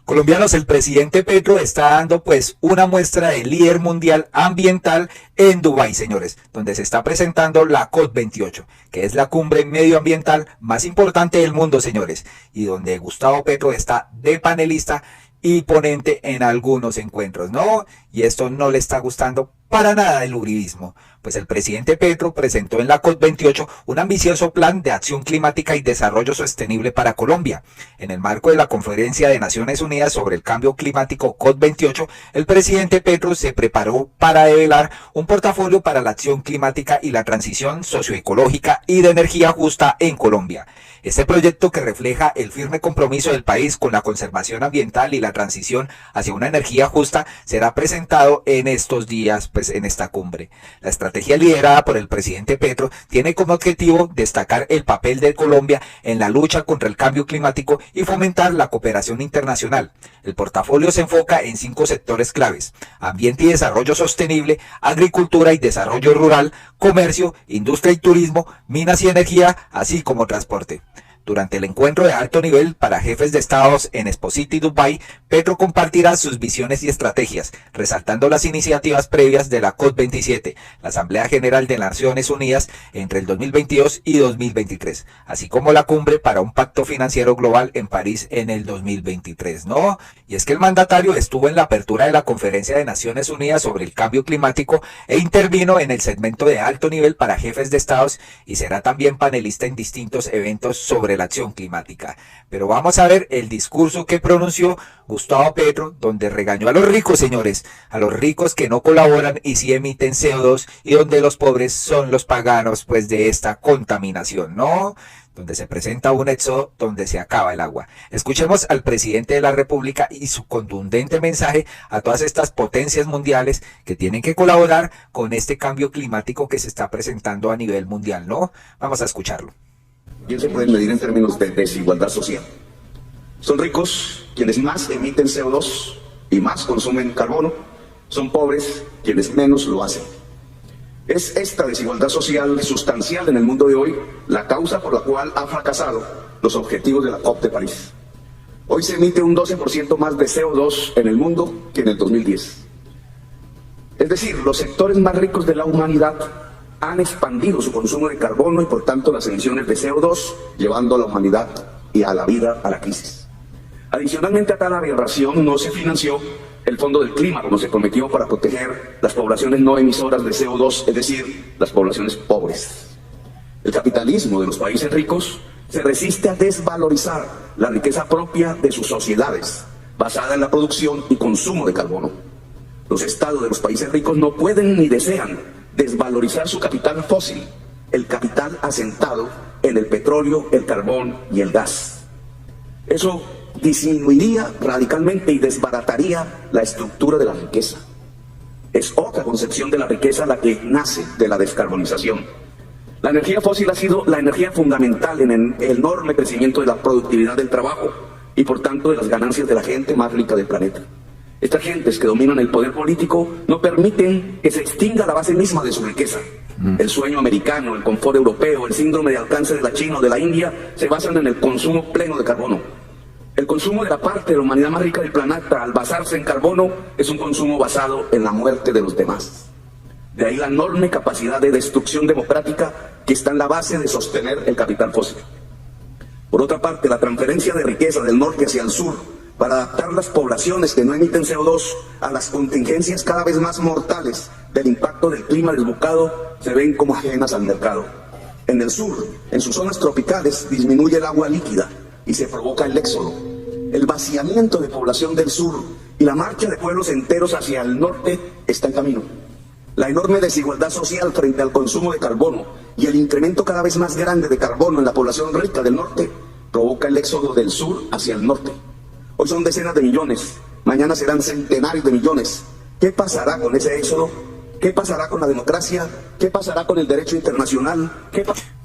Colombianos, el presidente Petro está dando pues una muestra de líder mundial ambiental en Dubái, señores, donde se está presentando la COP28, que es la cumbre medioambiental más importante del mundo, señores, y donde Gustavo Petro está de panelista y ponente en algunos encuentros, ¿no? Y esto no le está gustando para nada el uribismo, pues el presidente Petro presentó en la COP28 un ambicioso plan de acción climática y desarrollo sostenible para Colombia. En el marco de la Conferencia de Naciones Unidas sobre el Cambio Climático COP28, el presidente Petro se preparó para develar un portafolio para la acción climática y la transición socioecológica y de energía justa en Colombia. Este proyecto, que refleja el firme compromiso del país con la conservación ambiental y la transición hacia una energía justa, será presentado en estos días, pues en esta cumbre. La estrategia liderada por el presidente Petro tiene como objetivo destacar el papel de Colombia en la lucha contra el cambio climático y fomentar la cooperación internacional. El portafolio se enfoca en 5 sectores claves: ambiente y desarrollo sostenible, agricultura y desarrollo rural, comercio, industria y turismo, minas y energía, así como transporte. Durante el encuentro de alto nivel para jefes de estados en Expo City, Dubái, Petro compartirá sus visiones y estrategias, resaltando las iniciativas previas de la COP27, la Asamblea General de Naciones Unidas entre el 2022 y 2023, así como la cumbre para un pacto financiero global en París en el 2023, ¿no? Y es que el mandatario estuvo en la apertura de la Conferencia de Naciones Unidas sobre el Cambio Climático e intervino en el segmento de alto nivel para jefes de estados y será también panelista en distintos eventos sobre la acción climática. Pero vamos a ver el discurso que pronunció Gustavo Petro, donde regañó a los ricos, señores, a los ricos que no colaboran y sí emiten CO2, y donde los pobres son los paganos pues de esta contaminación, ¿no? Donde se presenta un éxodo donde se acaba el agua. Escuchemos al presidente de la República y su contundente mensaje a todas estas potencias mundiales que tienen que colaborar con este cambio climático que se está presentando a nivel mundial, ¿no? Vamos a escucharlo. Bien se pueden medir en términos de desigualdad social. Son ricos quienes más emiten CO2 y más consumen carbono. Son pobres quienes menos lo hacen. Es esta desigualdad social sustancial en el mundo de hoy la causa por la cual ha fracasado los objetivos de la COP de París. Hoy se emite un 12% más de CO2 en el mundo que en el 2010. Es decir, los sectores más ricos de la humanidad han expandido su consumo de carbono y por tanto las emisiones de CO2, llevando a la humanidad y a la vida a la crisis. Adicionalmente a tal aberración, no se financió el Fondo del Clima como se prometió para proteger las poblaciones no emisoras de CO2, es decir, las poblaciones pobres. El capitalismo de los países ricos se resiste a desvalorizar la riqueza propia de sus sociedades, basada en la producción y consumo de carbono. Los estados de los países ricos no pueden ni desean desvalorizar su capital fósil, el capital asentado en el petróleo, el carbón y el gas. Eso disminuiría radicalmente y desbarataría la estructura de la riqueza. Es otra concepción de la riqueza la que nace de la descarbonización. La energía fósil ha sido la energía fundamental en el enorme crecimiento de la productividad del trabajo y por tanto de las ganancias de la gente más rica del planeta. Estas gentes que dominan el poder político no permiten que se extinga la base misma de su riqueza. El sueño americano, el confort europeo, el síndrome de alcance de la China o de la India se basan en el consumo pleno de carbono. El consumo de la parte de la humanidad más rica del planeta, al basarse en carbono, es un consumo basado en la muerte de los demás. De ahí la enorme capacidad de destrucción democrática que está en la base de sostener el capital fósil. Por otra parte, la transferencia de riqueza del norte hacia el sur para adaptar las poblaciones que no emiten CO2 a las contingencias cada vez más mortales del impacto del clima desbocado se ven como ajenas al mercado. En el sur, en sus zonas tropicales, disminuye el agua líquida y se provoca el éxodo. El vaciamiento de población del sur y la marcha de pueblos enteros hacia el norte está en camino. La enorme desigualdad social frente al consumo de carbono y el incremento cada vez más grande de carbono en la población rica del norte provoca el éxodo del sur hacia el norte. Hoy son decenas de millones, mañana serán centenarios de millones. ¿Qué pasará con ese éxodo? ¿Qué pasará con la democracia? ¿Qué pasará con el derecho internacional?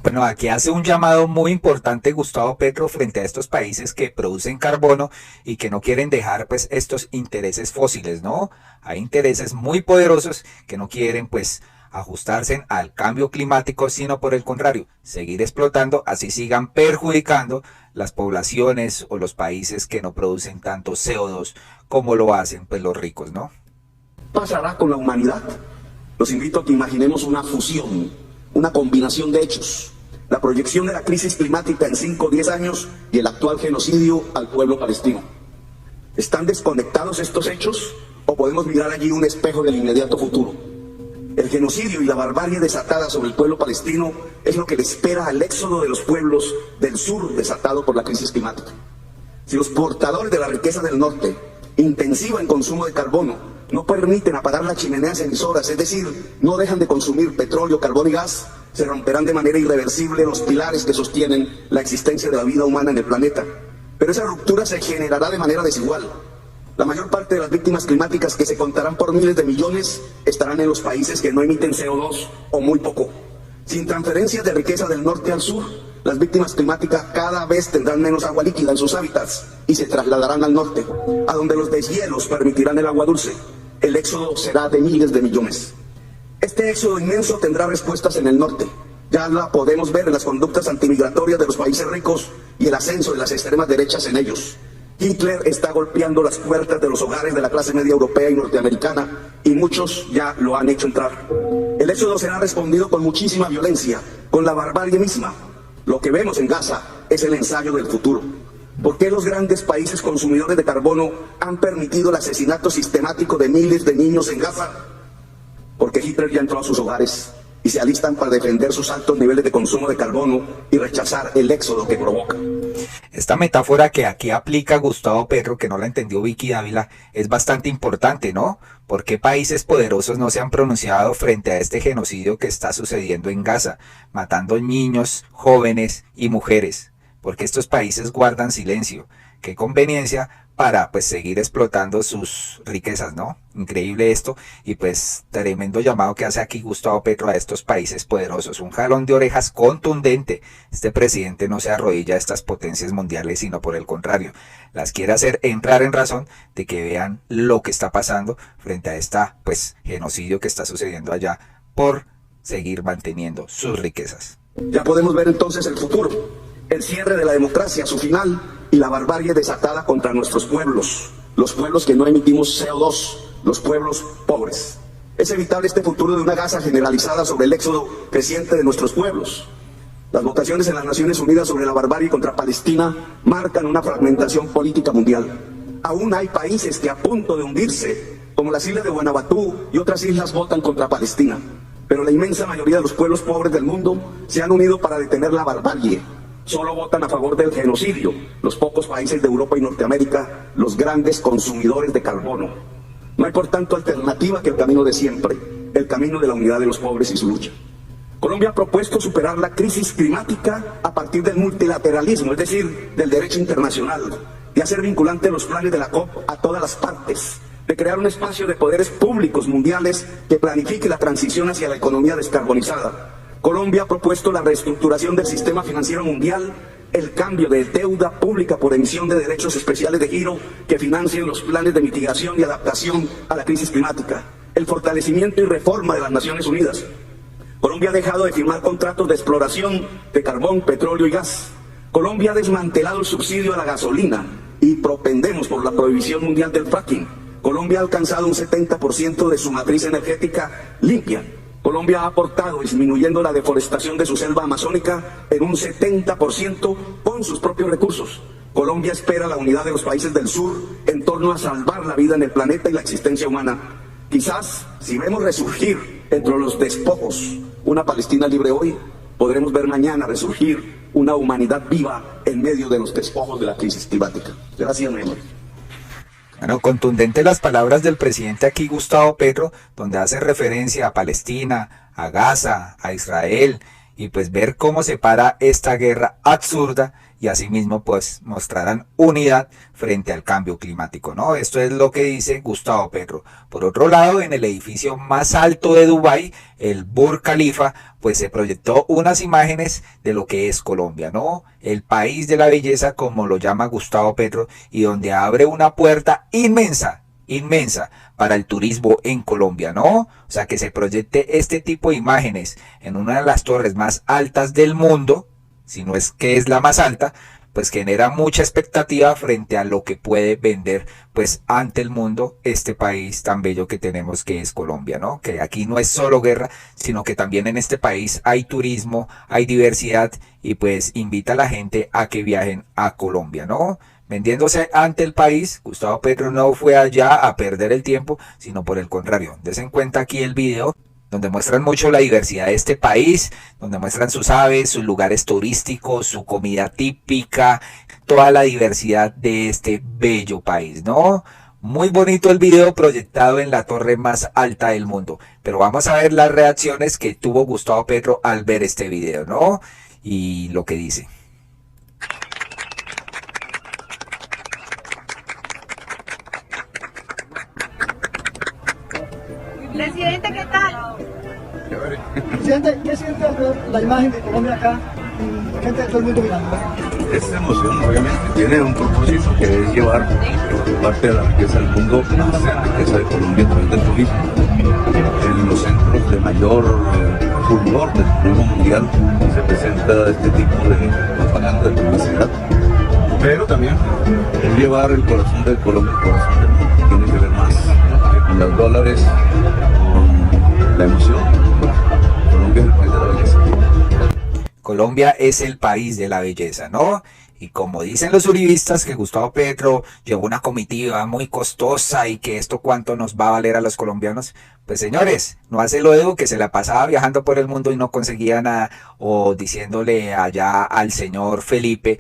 Bueno, aquí hace un llamado muy importante Gustavo Petro frente a estos países que producen carbono y que no quieren dejar pues estos intereses fósiles, ¿no? Hay intereses muy poderosos que no quieren pues ajustarse al cambio climático, sino por el contrario, seguir explotando, así sigan perjudicando las poblaciones o los países que no producen tanto CO2 como lo hacen pues los ricos, ¿no? Pasará con la humanidad. Los invito a que imaginemos una fusión, una combinación de hechos. La proyección de la crisis climática en 5 o 10 años y el actual genocidio al pueblo palestino. ¿Están desconectados estos hechos o podemos mirar allí un espejo del inmediato futuro? El genocidio y la barbarie desatada sobre el pueblo palestino es lo que le espera al éxodo de los pueblos del sur desatado por la crisis climática. Si los portadores de la riqueza del norte, intensiva en consumo de carbono, no permiten apagar las chimeneas emisoras, es decir, no dejan de consumir petróleo, carbón y gas, se romperán de manera irreversible los pilares que sostienen la existencia de la vida humana en el planeta. Pero esa ruptura se generará de manera desigual. La mayor parte de las víctimas climáticas, que se contarán por miles de millones, estarán en los países que no emiten CO2 o muy poco. Sin transferencias de riqueza del norte al sur, las víctimas climáticas cada vez tendrán menos agua líquida en sus hábitats y se trasladarán al norte, a donde los deshielos permitirán el agua dulce. El éxodo será de miles de millones. Este éxodo inmenso tendrá respuestas en el norte. Ya la podemos ver en las conductas antimigratorias de los países ricos y el ascenso de las extremas derechas en ellos. Hitler está golpeando las puertas de los hogares de la clase media europea y norteamericana, y muchos ya lo han hecho entrar. El éxodo será respondido con muchísima violencia, con la barbarie misma. Lo que vemos en Gaza es el ensayo del futuro. ¿Por qué los grandes países consumidores de carbono han permitido el asesinato sistemático de miles de niños en Gaza? Porque Hitler ya entró a sus hogares y se alistan para defender sus altos niveles de consumo de carbono y rechazar el éxodo que provoca. Esta metáfora que aquí aplica Gustavo Petro, que no la entendió Vicky Dávila, es bastante importante, ¿no? ¿Por qué países poderosos no se han pronunciado frente a este genocidio que está sucediendo en Gaza, matando niños, jóvenes y mujeres? Porque estos países guardan silencio. Qué conveniencia para pues seguir explotando sus riquezas, ¿no? Increíble esto, y pues tremendo llamado que hace aquí Gustavo Petro a estos países poderosos, un jalón de orejas contundente. Este presidente no se arrodilla a estas potencias mundiales, sino por el contrario, las quiere hacer entrar en razón de que vean lo que está pasando frente a esta pues genocidio que está sucediendo allá por seguir manteniendo sus riquezas. Ya podemos ver entonces el futuro, el cierre de la democracia, su final, y la barbarie desatada contra nuestros pueblos, los pueblos que no emitimos CO2, los pueblos pobres. Es evitable este futuro de una Gaza generalizada sobre el éxodo creciente de nuestros pueblos. Las votaciones en las Naciones Unidas sobre la barbarie contra Palestina marcan una fragmentación política mundial. Aún hay países que a punto de hundirse, como las islas de Guanabatú y otras islas, votan contra Palestina. Pero la inmensa mayoría de los pueblos pobres del mundo se han unido para detener la barbarie. Solo votan a favor del genocidio los pocos países de Europa y Norteamérica, los grandes consumidores de carbono. No hay por tanto alternativa que el camino de siempre, el camino de la unidad de los pobres y su lucha. Colombia ha propuesto superar la crisis climática a partir del multilateralismo, es decir, del derecho internacional, de hacer vinculante los planes de la COP a todas las partes, de crear un espacio de poderes públicos mundiales que planifique la transición hacia la economía descarbonizada. Colombia ha propuesto la reestructuración del sistema financiero mundial, el cambio de deuda pública por emisión de derechos especiales de giro que financien los planes de mitigación y adaptación a la crisis climática, el fortalecimiento y reforma de las Naciones Unidas. Colombia ha dejado de firmar contratos de exploración de carbón, petróleo y gas. Colombia ha desmantelado el subsidio a la gasolina y propendemos por la prohibición mundial del fracking. Colombia ha alcanzado un 70% de su matriz energética limpia. Colombia ha aportado disminuyendo la deforestación de su selva amazónica en un 70% con sus propios recursos. Colombia espera la unidad de los países del sur en torno a salvar la vida en el planeta y la existencia humana. Quizás, si vemos resurgir entre los despojos una Palestina libre hoy, podremos ver mañana resurgir una humanidad viva en medio de los despojos de la crisis climática. Gracias, mi amor. Bueno, contundentes las palabras del presidente aquí, Gustavo Petro, donde hace referencia a Palestina, a Gaza, a Israel, y pues ver cómo se para esta guerra absurda y asimismo pues mostrarán unidad frente al cambio climático, ¿no? Esto es lo que dice Gustavo Petro. Por otro lado, en el edificio más alto de Dubái, el Burj Khalifa, pues se proyectó unas imágenes de lo que es Colombia, ¿no? El país de la belleza, como lo llama Gustavo Petro, y donde abre una puerta inmensa inmensa para el turismo en Colombia, ¿no? O sea, que se proyecte este tipo de imágenes en una de las torres más altas del mundo, si no es que es la más alta, pues genera mucha expectativa frente a lo que puede vender pues ante el mundo este país tan bello que tenemos que es Colombia, ¿no? Que aquí no es solo guerra, sino que también en este país hay turismo, hay diversidad y pues invita a la gente a que viajen a Colombia, ¿no? Vendiéndose ante el país, Gustavo Petro no fue allá a perder el tiempo, sino por el contrario. Desen cuenta aquí el video donde muestran mucho la diversidad de este país, donde muestran sus aves, sus lugares turísticos, su comida típica, toda la diversidad de este bello país, ¿no? Muy bonito el video proyectado en la torre más alta del mundo, pero vamos a ver las reacciones que tuvo Gustavo Petro al ver este video, ¿no? Y lo que dice. Presidente, ¿qué tal? Presidente, ¿qué siente al ver la imagen de Colombia acá y gente de todo el mundo mirando? Esta emoción obviamente tiene un propósito que es llevar parte de la riqueza del mundo, la riqueza de Colombia a través del turismo. En los centros de mayor fulgor del turismo mundial se presenta este tipo de propaganda, de publicidad, pero también es llevar el corazón de Colombia, el corazón del mundo, tiene que ver más con los dólares, con la emoción. Colombia es el país de la belleza. Colombia es el país de la belleza, ¿no? Y como dicen los uribistas que Gustavo Petro llevó una comitiva muy costosa y que esto cuánto nos va a valer a los colombianos, pues señores, no hace lo Evo que se la pasaba viajando por el mundo y no conseguía nada, o diciéndole allá al señor Felipe,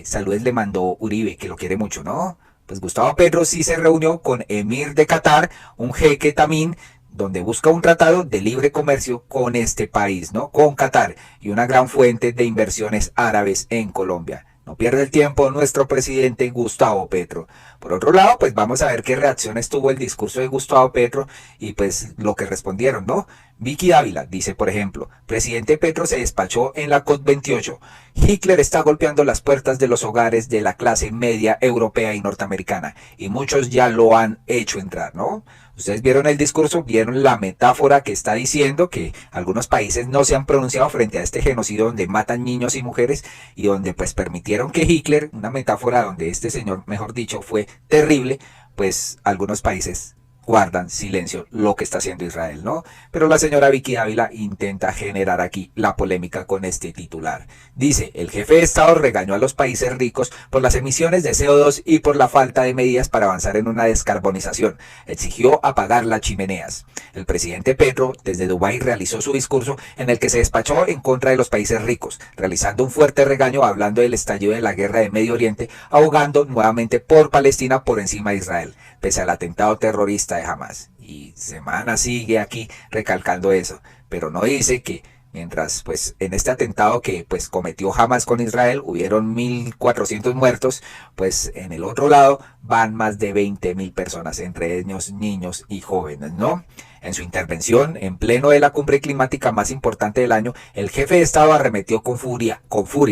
saludes le mandó Uribe, que lo quiere mucho, ¿no? Pues Gustavo Petro sí se reunió con Emir de Qatar, un jeque tamín, donde busca un tratado de libre comercio con este país, ¿no? Con Qatar y una gran fuente de inversiones árabes en Colombia. No pierde el tiempo nuestro presidente Gustavo Petro. Por otro lado, pues vamos a ver qué reacciones tuvo el discurso de Gustavo Petro y pues lo que respondieron, ¿no? Vicky Dávila dice, por ejemplo, presidente Petro se despachó en la COP28. Hitler está golpeando las puertas de los hogares de la clase media europea y norteamericana y muchos ya lo han hecho entrar, ¿no? Ustedes vieron el discurso, vieron la metáfora que está diciendo que algunos países no se han pronunciado frente a este genocidio donde matan niños y mujeres y donde pues permitieron que Hitler, una metáfora donde este señor, mejor dicho, fue terrible, pues algunos países guardan silencio lo que está haciendo Israel, ¿no? Pero la señora Vicky Ávila intenta generar aquí la polémica con este titular. Dice, el jefe de Estado regañó a los países ricos por las emisiones de CO2 y por la falta de medidas para avanzar en una descarbonización. Exigió apagar las chimeneas. El presidente Petro, desde Dubái, realizó su discurso en el que se despachó en contra de los países ricos, realizando un fuerte regaño hablando del estallido de la guerra de Medio Oriente, ahogando nuevamente por Palestina por encima de Israel, pese al atentado terrorista de Hamas. Y Semana sigue aquí recalcando eso, pero no dice que mientras pues en este atentado que pues cometió Hamas con Israel hubieron 1.400 muertos, pues en el otro lado van más de 20.000 personas, entre ellos niños y jóvenes, ¿no? En su intervención, en pleno de la cumbre climática más importante del año, el jefe de Estado arremetió con furia,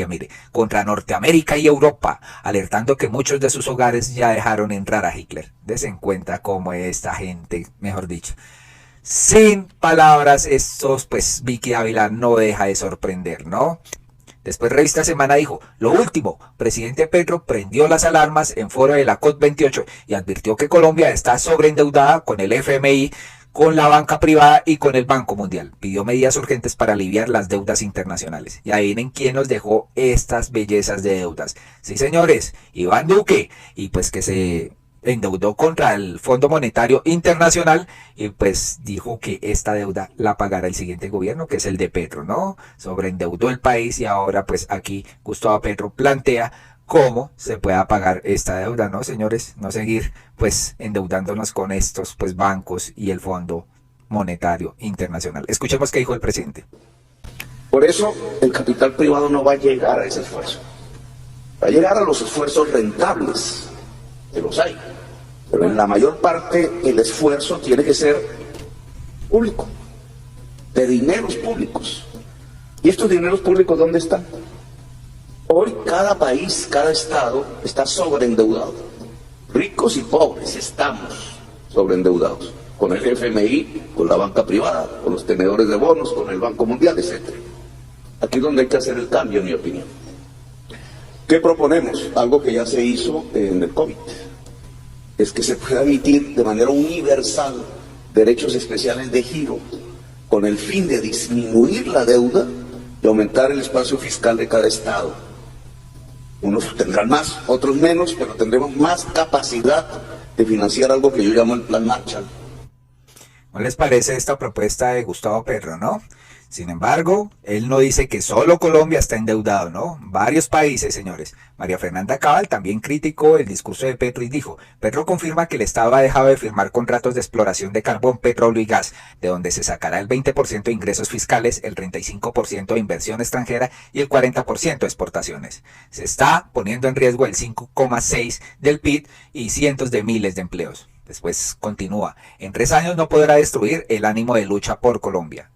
mire, contra Norteamérica y Europa, alertando que muchos de sus hogares ya dejaron entrar a Hitler. Desen cuenta cómo esta gente, mejor dicho. Sin palabras, estos, pues Vicky Ávila no deja de sorprender, ¿no? Después Revista Semana dijo, lo último, presidente Petro prendió las alarmas en foro de la COP28 y advirtió que Colombia está sobreendeudada con el FMI, con la banca privada y con el Banco Mundial. Pidió medidas urgentes para aliviar las deudas internacionales. Y ahí ven quién nos dejó estas bellezas de deudas. Sí, señores, Iván Duque, y pues que se endeudó contra el Fondo Monetario Internacional y pues dijo que esta deuda la pagará el siguiente gobierno, que es el de Petro, ¿no? Sobreendeudó el país y ahora pues aquí Gustavo Petro plantea cómo se pueda pagar esta deuda, ¿no, señores? No seguir pues endeudándonos con estos pues bancos y el Fondo Monetario Internacional. Escuchemos qué dijo el presidente. Por eso el capital privado no va a llegar a ese esfuerzo. Va a llegar a los esfuerzos rentables, que los hay. Pero en la mayor parte el esfuerzo tiene que ser público, de dineros públicos. ¿Y estos dineros públicos dónde están? Hoy cada país, cada estado está sobreendeudado. Rico ricos y pobres estamos sobreendeudados, con el FMI, con la banca privada, con los tenedores de bonos, con el Banco Mundial, etc. Aquí es donde hay que hacer el cambio, en mi opinión. ¿Qué proponemos? Algo que ya se hizo en el COVID. Es que se pueda emitir de manera universal derechos especiales de giro con el fin de disminuir la deuda y aumentar el espacio fiscal de cada estado. Unos tendrán más, otros menos, pero tendremos más capacidad de financiar algo que yo llamo el Plan Marshall. ¿No les parece esta propuesta de Gustavo Petro, no? Sin embargo, él no dice que solo Colombia está endeudado, ¿no? Varios países, señores. María Fernanda Cabal también criticó el discurso de Petro y dijo: Petro confirma que el Estado ha dejado de firmar contratos de exploración de carbón, petróleo y gas, de donde se sacará el 20% de ingresos fiscales, el 35% de inversión extranjera y el 40% de exportaciones. Se está poniendo en riesgo el 5,6% del PIB y cientos de miles de empleos. Después continúa: en 3 años no podrá destruir el ánimo de lucha por Colombia.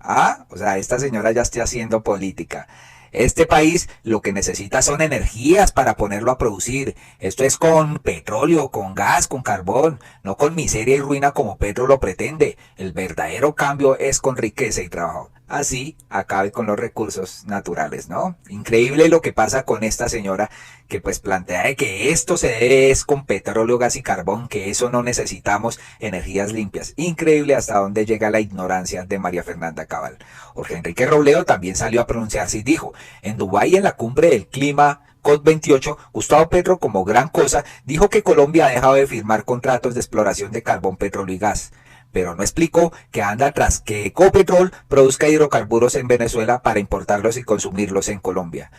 O sea, esta señora ya está haciendo política. Este país lo que necesita son energías para ponerlo a producir. Esto es con petróleo, con gas, con carbón, no con miseria y ruina como Petro lo pretende. El verdadero cambio es con riqueza y trabajo. Así acabe con los recursos naturales, ¿no? Increíble lo que pasa con esta señora que pues plantea de que esto se debe es con petróleo, gas y carbón, que eso no necesitamos energías limpias. Increíble hasta dónde llega la ignorancia de María Fernanda Cabal. Jorge Enrique Robledo también salió a pronunciarse y dijo: en Dubái, en la cumbre del clima COP28, Gustavo Petro, como gran cosa, dijo que Colombia ha dejado de firmar contratos de exploración de carbón, petróleo y gas. Pero no explicó que anda tras que Ecopetrol produzca hidrocarburos en Venezuela para importarlos y consumirlos en Colombia.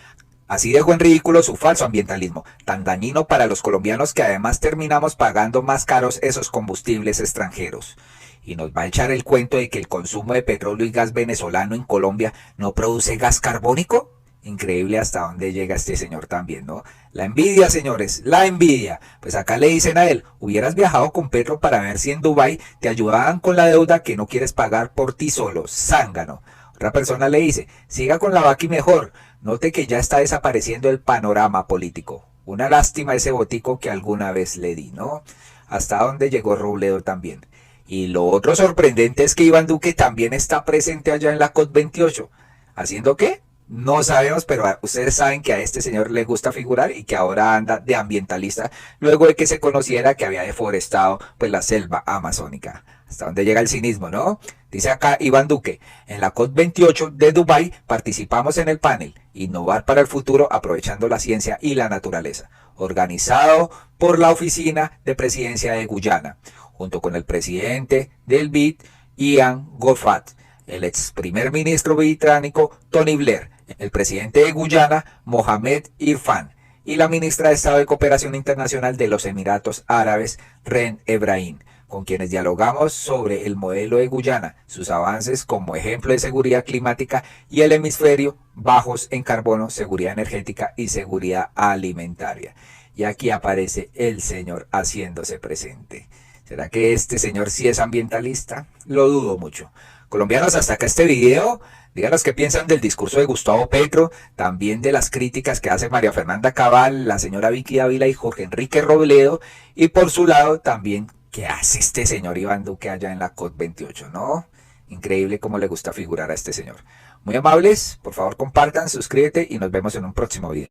Así dejó en ridículo su falso ambientalismo, tan dañino para los colombianos que además terminamos pagando más caros esos combustibles extranjeros. Y nos va a echar el cuento de que el consumo de petróleo y gas venezolano en Colombia no produce gas carbónico. Increíble hasta dónde llega este señor también, ¿no? La envidia, señores, la envidia. Pues acá le dicen a él: hubieras viajado con Petro para ver si en Dubái te ayudaban con la deuda que no quieres pagar por ti solo, zángano. Otra persona le dice: siga con la vaqui mejor. Note que ya está desapareciendo el panorama político. Una lástima ese botico que alguna vez le di, ¿no? Hasta dónde llegó Robledo también. Y lo otro sorprendente es que Iván Duque también está presente allá en la COP28. ¿Haciendo qué? No sabemos, pero ustedes saben que a este señor le gusta figurar y que ahora anda de ambientalista luego de que se conociera que había deforestado pues la selva amazónica. Hasta dónde llega el cinismo, ¿no? Dice acá Iván Duque: en la COP28 de Dubái participamos en el panel Innovar para el futuro aprovechando la ciencia y la naturaleza, organizado por la Oficina de Presidencia de Guyana, junto con el presidente del BID, Ian Goffat, el ex primer ministro británico Tony Blair, el presidente de Guyana, Mohamed Irfan, y la ministra de Estado de Cooperación Internacional de los Emiratos Árabes, Ren Ebrahim, con quienes dialogamos sobre el modelo de Guyana, sus avances como ejemplo de seguridad climática y el hemisferio, bajos en carbono, seguridad energética y seguridad alimentaria. Y aquí aparece el señor haciéndose presente. ¿Será que este señor sí es ambientalista? Lo dudo mucho. Colombianos, hasta acá este video. Díganos qué piensan del discurso de Gustavo Petro, también de las críticas que hace María Fernanda Cabal, la señora Vicky Ávila y Jorge Enrique Robledo, y por su lado también qué hace este señor Iván Duque allá en la COP28, ¿no? Increíble cómo le gusta figurar a este señor. Muy amables, por favor compartan, suscríbete y nos vemos en un próximo video.